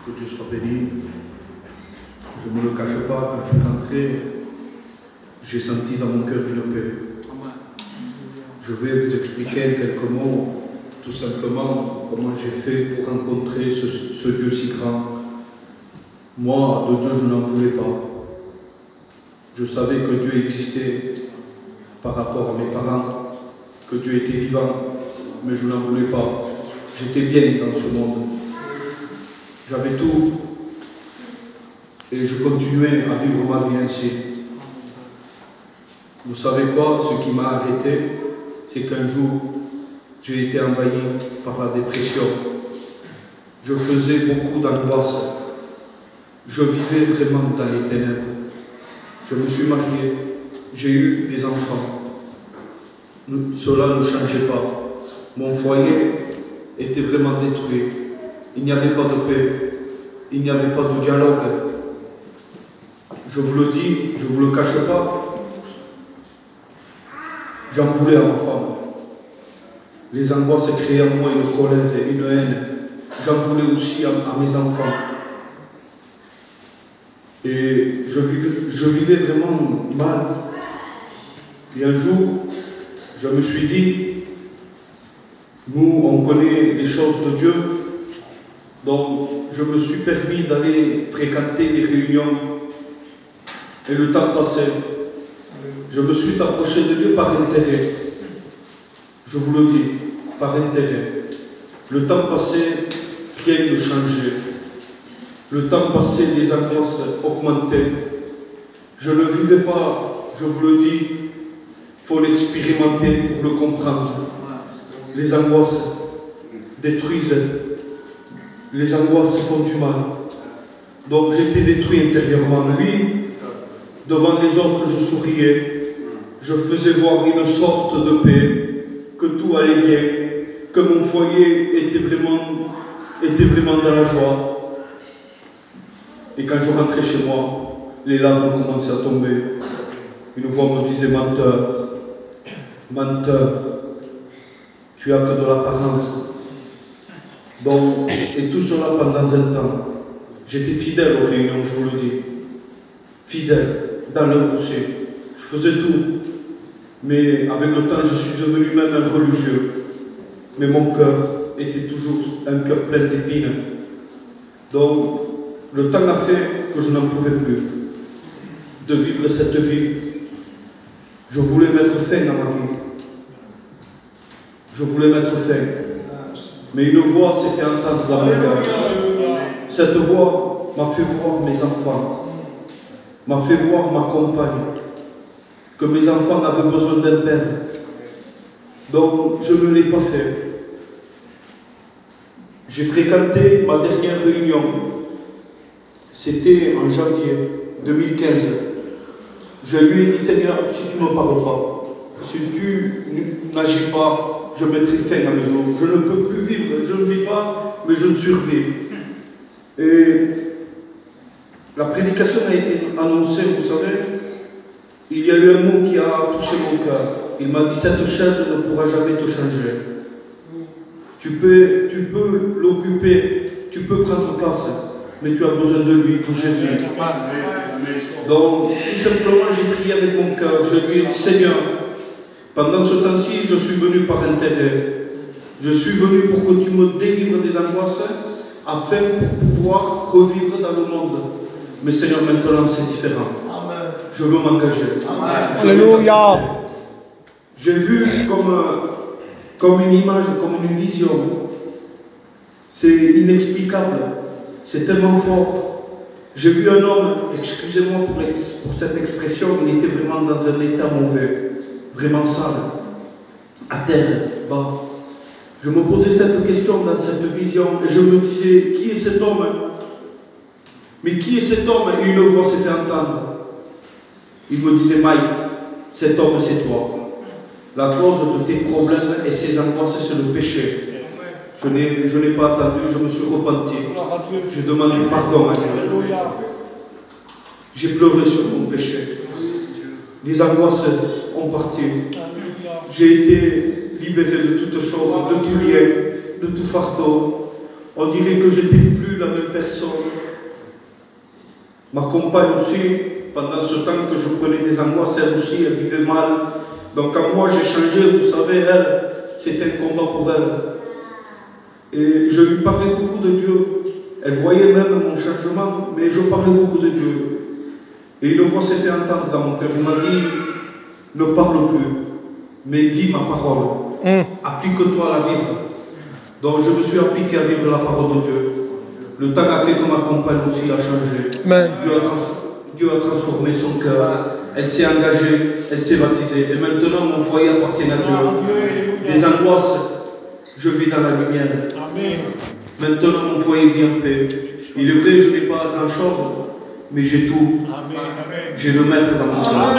Que Dieu soit béni. Je ne me le cache pas, quand je suis rentré, j'ai senti dans mon cœur une paix. Je vais vous expliquer en quelques mots, tout simplement, comment j'ai fait pour rencontrer ce Dieu si grand. Moi, de Dieu, je n'en voulais pas. Je savais que Dieu existait par rapport à mes parents, que Dieu était vivant, mais je n'en voulais pas. J'étais bien dans ce monde. J'avais tout. Et je continuais à vivre ma vie ainsi. Vous savez quoi? Ce qui m'a arrêté, c'est qu'un jour, j'ai été envahi par la dépression. Je faisais beaucoup d'angoisse. Je vivais vraiment dans les ténèbres. Je me suis marié. J'ai eu des enfants. Cela ne changeait pas. Mon foyer était vraiment détruit. Il n'y avait pas de paix. Il n'y avait pas de dialogue. Je vous le dis, je ne vous le cache pas. J'en voulais à ma femme. Les angoisses créaient en moi une colère et une haine. J'en voulais aussi à mes enfants. Et je vivais vraiment mal. Et un jour, je me suis dit, nous, on connaît les choses de Dieu, donc je me suis permis d'aller fréquenter des réunions. Et le temps passait. Je me suis approché de Dieu par intérêt. Je vous le dis, par intérêt. Le temps passait, rien ne changeait. Le temps passait, les angoisses augmentaient. Je ne vivais pas, je vous le dis, il faut l'expérimenter pour le comprendre. Les angoisses détruisent. Les angoisses font du mal. Donc j'étais détruit intérieurement. Lui, devant les autres, je souriais. Je faisais voir une sorte de paix, que tout allait bien, que mon foyer était vraiment dans la joie. Et quand je rentrais chez moi, les larmes commençaient à tomber. Une voix me disait, menteur, menteur, tu as que de l'apparence. Donc, et tout cela pendant un temps. J'étais fidèle aux réunions, je vous le dis. Fidèle, dans le poussé. Je faisais tout. Mais avec le temps, je suis devenu même un religieux. Mais mon cœur était toujours un cœur plein d'épines. Donc, le temps a fait que je n'en pouvais plus de vivre cette vie. Je voulais mettre fin à ma vie. Je voulais mettre fin. Mais une voix s'est fait entendre dans mon cœur. Cette voix m'a fait voir mes enfants, m'a fait voir ma compagne, que mes enfants avaient besoin d'un père. Donc, je ne l'ai pas fait. J'ai fréquenté ma dernière réunion. C'était en janvier 2015. Je lui ai dit, Seigneur, si tu ne me parles pas, si tu n'agis pas, je mettrai fin à mes jours. Je ne peux plus vivre, je ne vis pas, mais je ne survis. Et la prédication a été annoncée, vous savez. Il y a eu un mot qui a touché mon cœur. Il m'a dit, cette chaise ne pourra jamais te changer. Tu peux l'occuper, tu peux prendre place, mais tu as besoin de lui, de Jésus. Donc, tout simplement, j'ai prié avec mon cœur. Je lui ai dit, Seigneur, pendant ce temps-ci, je suis venu par intérêt. Je suis venu pour que tu me délivres des angoisses, afin pour pouvoir revivre dans le monde. Mais Seigneur, maintenant, c'est différent. Je veux m'engager. Alléluia. J'ai vu comme une image, comme une vision. C'est inexplicable. C'est tellement fort. J'ai vu un homme, excusez-moi pour cette expression, il était vraiment dans un état mauvais, vraiment sale, à terre, bas. Je me posais cette question dans cette vision et je me disais, qui est cet homme? Mais qui est cet homme? Et une voix s'est fait entendre. Il me disait, Mike, cet homme c'est toi. La cause de tes problèmes et ces angoisses, c'est le péché. Je n'ai pas attendu, je me suis repenti. J'ai demandé pardon à Dieu. J'ai pleuré sur mon péché. Les angoisses ont parti. J'ai été libéré de toutes choses, de tout lien, de tout fardeau. On dirait que je n'étais plus la même personne. Ma compagne aussi, pendant ce temps que je prenais des angoisses, elle aussi, elle vivait mal. Donc quand moi j'ai changé, vous savez, elle, c'était un combat pour elle. Et je lui parlais beaucoup de Dieu. Elle voyait même mon changement, mais je parlais beaucoup de Dieu. Et une voix s'est fait entendre dans mon cœur. Il m'a dit, ne parle plus, mais vis ma parole. Applique-toi à la vivre. Donc je me suis appliqué à vivre la parole de Dieu. Le temps a fait que ma compagne aussi a changé. Dieu a transformé son cœur. Elle s'est engagée, elle s'est baptisée. Et maintenant, mon foyer appartient à Dieu. Des angoisses, je vis dans la lumière. Maintenant, mon foyer vit en paix. Il est vrai, je n'ai pas grand-chose, mais j'ai tout. J'ai le maître dans mon cœur.